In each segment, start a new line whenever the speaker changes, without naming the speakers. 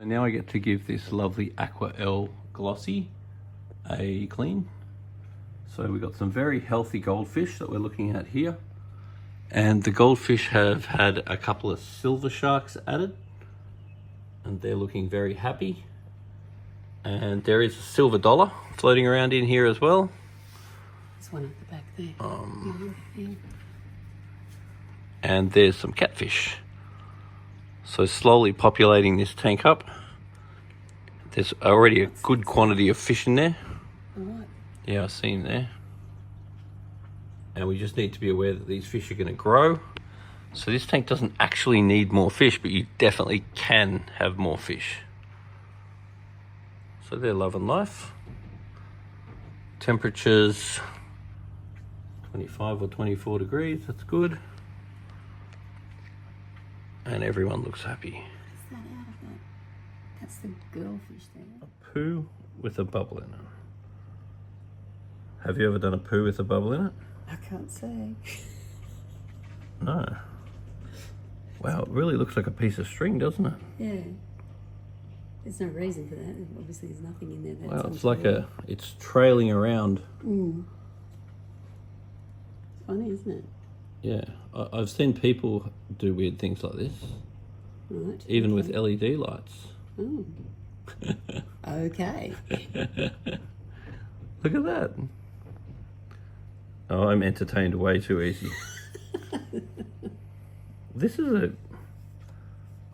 And now I get to give this lovely Aquael Glossy a clean. So we've got some very healthy goldfish that we're looking at here. And the goldfish have had a couple of silver sharks added. And they're looking very happy. And there is a silver dollar floating around in here as well.
There's one at the back there.
And there's some catfish. So slowly populating this tank up. There's already a good quantity of fish in there.
Alright.
Yeah, I've seen there. And we just need to be aware that these fish are going to grow. So this tank doesn't actually need more fish, but you definitely can have more fish. So they're loving life. Temperatures 25 or 24 degrees, that's good. And everyone looks happy.
What's that out of that? That's the girlfish there.
A poo with a bubble in it. Have you ever done a poo with a bubble in it?
I can't say.
No. Wow, it really looks like a piece of string, doesn't it?
Yeah. There's no reason for that. Obviously there's nothing in there.
Well, it's like it's trailing around.
It's funny, isn't it?
Yeah, I've seen people do weird things like this.
Right.
Even with LED lights.
Oh. Okay.
Look at that. Oh, I'm entertained way too easy. This is a...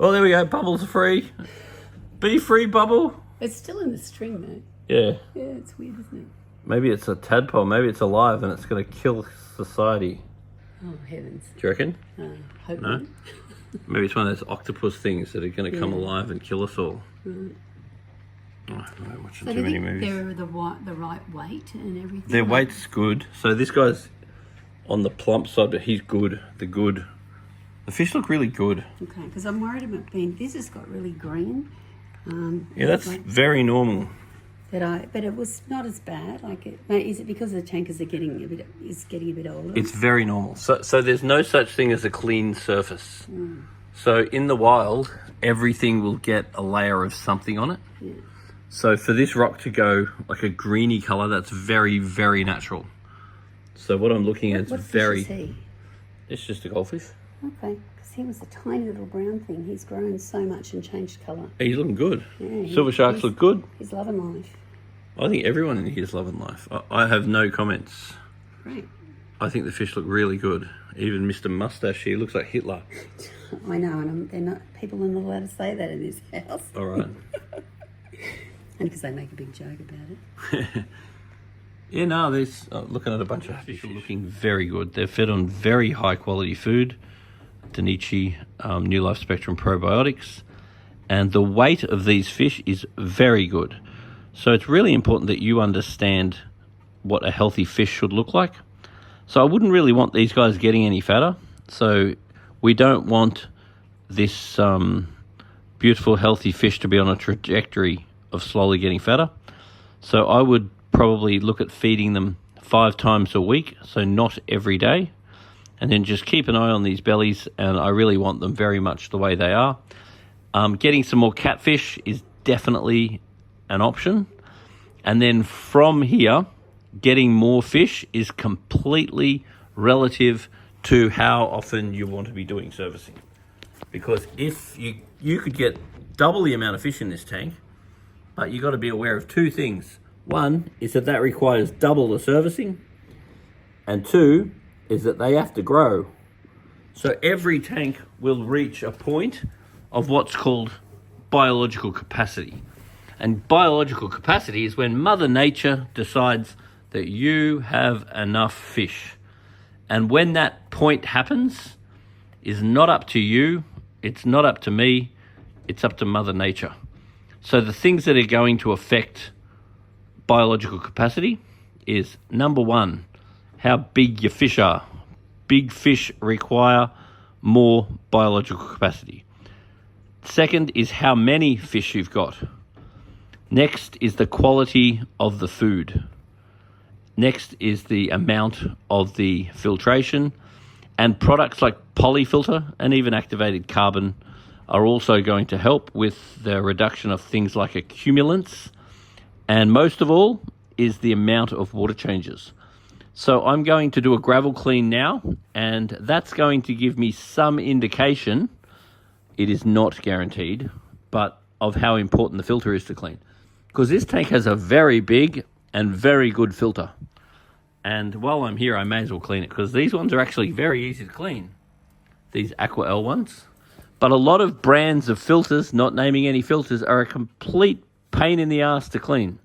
Oh, there we go. Bubbles are free. Be free, bubble.
It's still in the string though.
Yeah.
Yeah, it's weird, isn't it?
Maybe it's a tadpole. Maybe it's alive and it's going to kill society.
Oh, heavens.
Do you reckon?
Hope
No?
not.
Maybe it's one of those octopus things that are going to come alive and kill us all.
Right.
Oh, I'm not watching
So
too
do
many
you think
movies.
they're the right weight and everything?
Their weight's good. So this guy's on the plump side, but he's good. The fish look really good.
Okay, because I'm worried about this has got really green.
Yeah, that's very normal.
But it was not as bad. Is it because the tankers are getting a bit older?
It's very normal. So there's no such thing as a clean surface. So in the wild, everything will get a layer of something on it.
Yeah.
So for this rock to go like a greeny color, that's very, very natural. So what I'm looking at is very...
What fish is he?
It's just a goldfish.
Okay, because he was a tiny little brown thing. He's grown so much and changed colour.
He's looking good.
Yeah,
Silver sharks look good.
He's loving life.
I think everyone in here is loving life. I have no comments.
Great.
I think the fish look really good. Even Mr. Mustache here looks like Hitler.
I know, and people are not allowed to say that in this house.
All right.
And because they make a big joke about it.
Yeah, no, there's looking at a bunch of fish looking very good. They're fed on very high quality food, Danichi New Life Spectrum probiotics, and the weight of these fish is very good. So it's really important that you understand what a healthy fish should look like. So I wouldn't really want these guys getting any fatter. So we don't want this beautiful healthy fish to be on a trajectory of slowly getting fatter. So I would probably look at feeding them 5 times a week, so not every day, and then just keep an eye on these bellies, and I really want them very much the way they are. Getting some more catfish is definitely an option, and then from here, getting more fish is completely relative to how often you want to be doing servicing. Because if you could get double the amount of fish in this tank, but you've got to be aware of 2 things. One is that requires double the servicing, and 2 is that they have to grow. So every tank will reach a point of what's called biological capacity. And biological capacity is when Mother Nature decides that you have enough fish. And when that point happens, is not up to you, it's not up to me, it's up to Mother Nature. So the things that are going to affect biological capacity is, number 1, how big your fish are. Big fish require more biological capacity. Second is how many fish you've got. Next is the quality of the food. Next is the amount of the filtration, and products like polyfilter and even activated carbon are also going to help with the reduction of things like accumulants, and most of all is the amount of water changes. So I'm going to do a gravel clean now, and that's going to give me some indication, it is not guaranteed, but of how important the filter is to clean. Because this tank has a very big and very good filter. And while I'm here, I may as well clean it, because these ones are actually very easy to clean, these Aquael ones. But a lot of brands of filters, not naming any filters, are a complete pain in the ass to clean.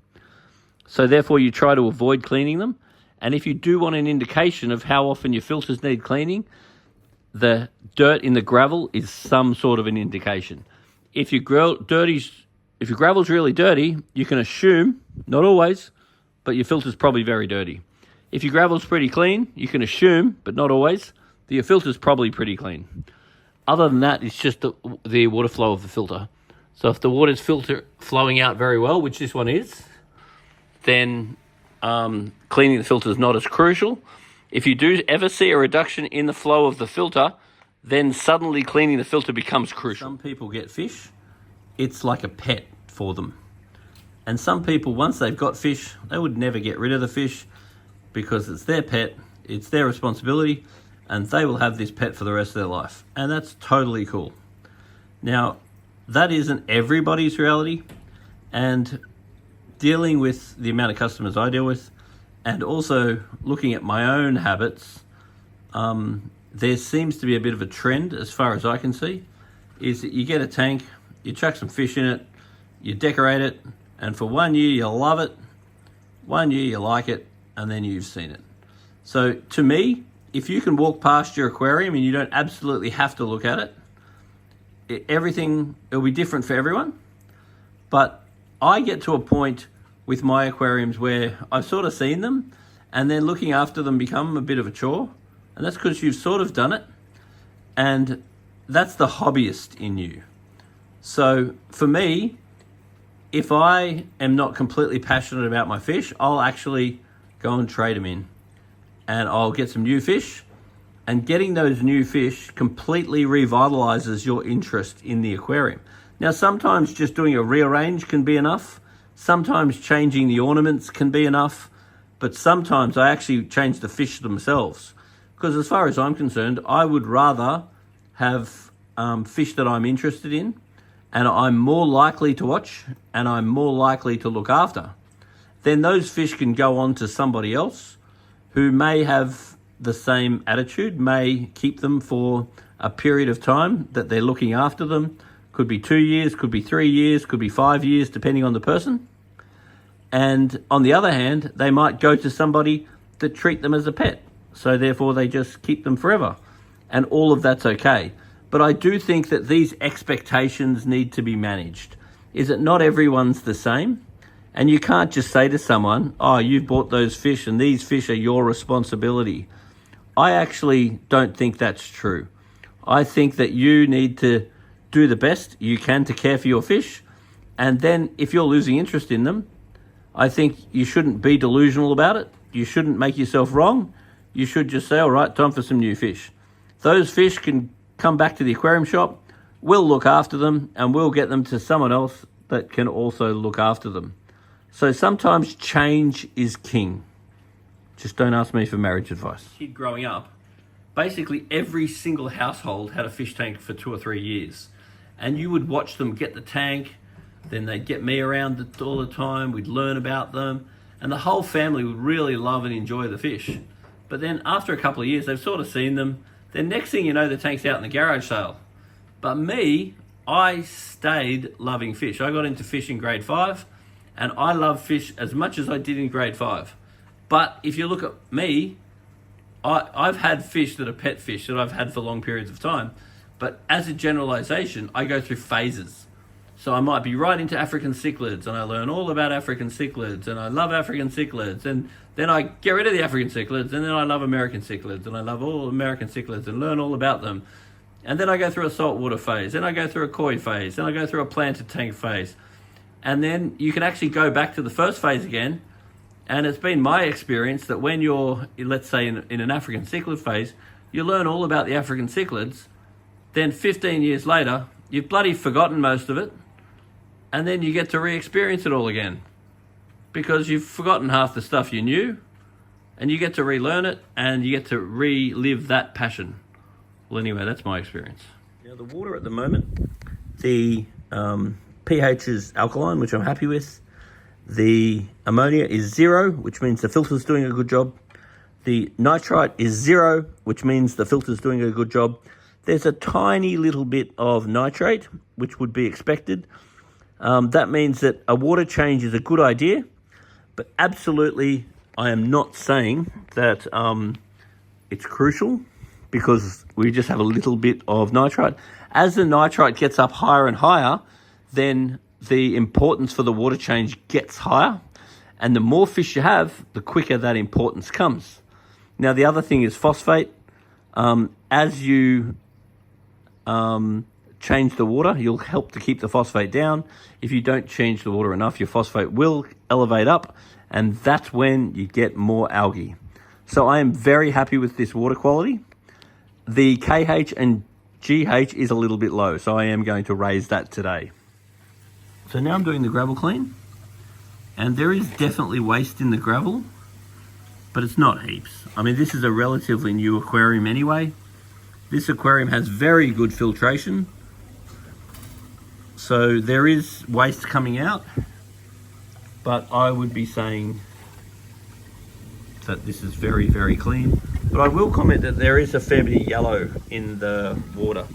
So therefore you try to avoid cleaning them. And if you do want an indication of how often your filters need cleaning, the dirt in the gravel is some sort of an indication. If your gravel's really dirty, you can assume, not always, but your filter's probably very dirty. If your gravel's pretty clean, you can assume, but not always, that your filter's probably pretty clean. Other than that, it's just the water flow of the filter. So if the water's flowing out very well, which this one is, then cleaning the filter is not as crucial. If you do ever see a reduction in the flow of the filter, then suddenly cleaning the filter becomes crucial. Some people get fish, it's like a pet for them. And some people, once they've got fish, they would never get rid of the fish because it's their pet, it's their responsibility, and they will have this pet for the rest of their life. And that's totally cool. Now, that isn't everybody's reality, and dealing with the amount of customers I deal with, and also looking at my own habits, there seems to be a bit of a trend, as far as I can see, is that you get a tank, you chuck some fish in it, you decorate it, and for 1 year you love it, 1 year you like it, and then you've seen it. So to me, if you can walk past your aquarium and you don't absolutely have to look at it, it'll be different for everyone. But I get to a point with my aquariums where I've sort of seen them, and then looking after them become a bit of a chore. And that's because you've sort of done it. And that's the hobbyist in you. So for me, if I am not completely passionate about my fish, I'll actually go and trade them in. And I'll get some new fish. And getting those new fish completely revitalizes your interest in the aquarium. Now, sometimes just doing a rearrange can be enough. Sometimes changing the ornaments can be enough. But sometimes I actually change the fish themselves. Because as far as I'm concerned, I would rather have fish that I'm interested in, and I'm more likely to watch, and I'm more likely to look after. Then those fish can go on to somebody else who may have the same attitude, may keep them for a period of time that they're looking after them. Could be 2 years, could be 3 years, could be 5 years, depending on the person. And on the other hand, they might go to somebody that treat them as a pet. So therefore they just keep them forever. And all of that's okay. But I do think that these expectations need to be managed. Is that not everyone's the same? And you can't just say to someone, oh, you've bought those fish and these fish are your responsibility. I actually don't think that's true. I think that you need to do the best you can to care for your fish. And then if you're losing interest in them, I think you shouldn't be delusional about it. You shouldn't make yourself wrong. You should just say, all right, time for some new fish. Those fish can come back to the aquarium shop. We'll look after them and we'll get them to someone else that can also look after them. So sometimes change is king. Just don't ask me for marriage advice. Kid growing up, basically every single household had a fish tank for 2 or 3 years. And you would watch them get the tank, then they'd get me around it all the time, we'd learn about them, and the whole family would really love and enjoy the fish. But then after a couple of years, they've sort of seen them. Then next thing you know, the tank's out in the garage sale. But me, I stayed loving fish. I got into fish in grade 5, and I love fish as much as I did in grade 5. But if you look at me, I've had fish that are pet fish that I've had for long periods of time. But as a generalization, I go through phases. So I might be right into African cichlids, and I learn all about African cichlids, and I love African cichlids, and then I get rid of the African cichlids, and then I love American cichlids, and I love all American cichlids and learn all about them. And then I go through a saltwater phase, then I go through a koi phase, then I go through a planted tank phase. And then you can actually go back to the first phase again. And it's been my experience that when you're, let's say, in an African cichlid phase, you learn all about the African cichlids. Then 15 years later, you've bloody forgotten most of it, and then you get to re-experience it all again because you've forgotten half the stuff you knew, and you get to relearn it, and you get to relive that passion. Well, anyway, that's my experience. Now, the water at the moment, the pH is alkaline, which I'm happy with. The ammonia is 0, which means the filter's doing a good job. The nitrite is 0, which means the filter's doing a good job. There's a tiny little bit of nitrate, which would be expected. That means that a water change is a good idea, but absolutely I am not saying that it's crucial because we just have a little bit of nitrite. As the nitrite gets up higher and higher, then the importance for the water change gets higher, and the more fish you have, the quicker that importance comes. Now, the other thing is phosphate. As you change the water, you'll help to keep the phosphate down. If you don't change the water enough, your phosphate will elevate up, and that's when you get more algae. So I am very happy with this water quality. The KH and GH is a little bit low, so I am going to raise that today. So now I'm doing the gravel clean, and there is definitely waste in the gravel, but it's not heaps. I mean, this is a relatively new aquarium anyway. This aquarium has very good filtration, so there is waste coming out, but I would be saying that this is very, very clean. But I will comment that there is a fair bit of yellow in the water.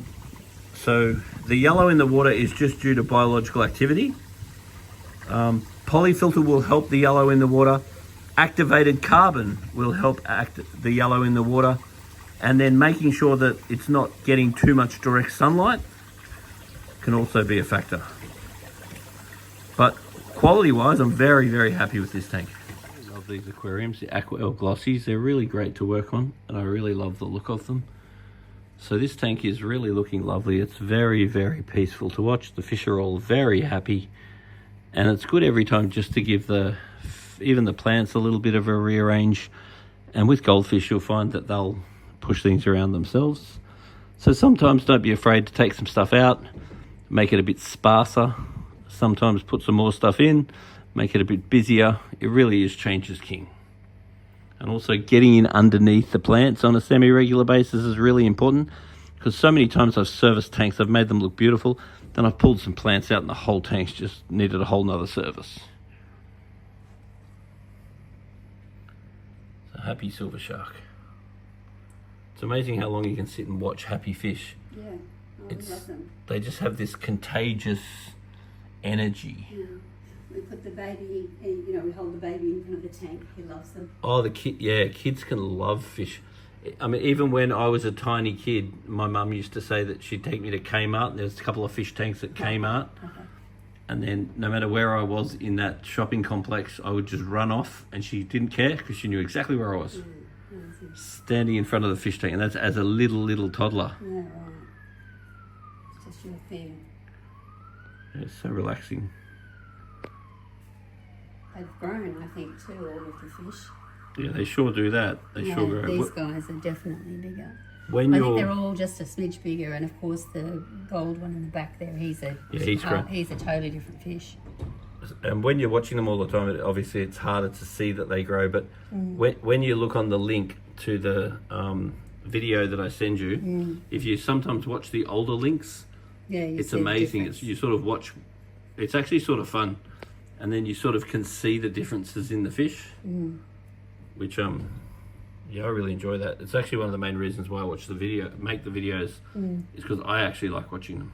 So the yellow in the water is just due to biological activity. Polyfilter will help the yellow in the water. Activated carbon will help act the yellow in the water. And then making sure that it's not getting too much direct sunlight can also be a factor. But quality-wise, I'm very, very happy with this tank. I love these aquariums, the Aquael Glossies. They're really great to work on, and I really love the look of them. So this tank is really looking lovely. It's very, very peaceful to watch. The fish are all very happy, and it's good every time just to give even the plants a little bit of a rearrange. And with goldfish, you'll find that they'll push things around themselves. So sometimes don't be afraid to take some stuff out, make it a bit sparser. Sometimes put some more stuff in, make it a bit busier. It really is change is king. And also getting in underneath the plants on a semi-regular basis is really important, because so many times I've serviced tanks, I've made them look beautiful, then I've pulled some plants out and the whole tank's just needed a whole nother service. So happy silver shark. It's amazing how long you can sit and watch happy fish.
Yeah, I love them.
They just have this contagious energy.
Yeah. We put the baby, we hold the baby in front of the tank. He loves them.
Oh, kids can love fish. I mean, even when I was a tiny kid, my mum used to say that she'd take me to Kmart, and there's a couple of fish tanks at Kmart. Okay. And then no matter where I was in that shopping complex, I would just run off, and she didn't care because she knew exactly where I was. Standing in front of the fish tank, and that's as a little toddler.
Yeah, right. It's just your thing.
It's so relaxing.
They've grown, I think, too, all of the fish.
Yeah, they sure do that. They sure grow.
These guys are definitely bigger. I think they're all just a smidge bigger, and of course the gold one in the back there, he's a totally different fish.
And when you're watching them all the time, obviously it's harder to see that they grow, but when you look on the link to the video that I send you, if you sometimes watch the older links, it's amazing. You sort of watch, it's actually sort of fun, and then you sort of can see the differences in the fish, which I really enjoy that. It's actually one of the main reasons why I watch make the videos, is because I actually like watching them.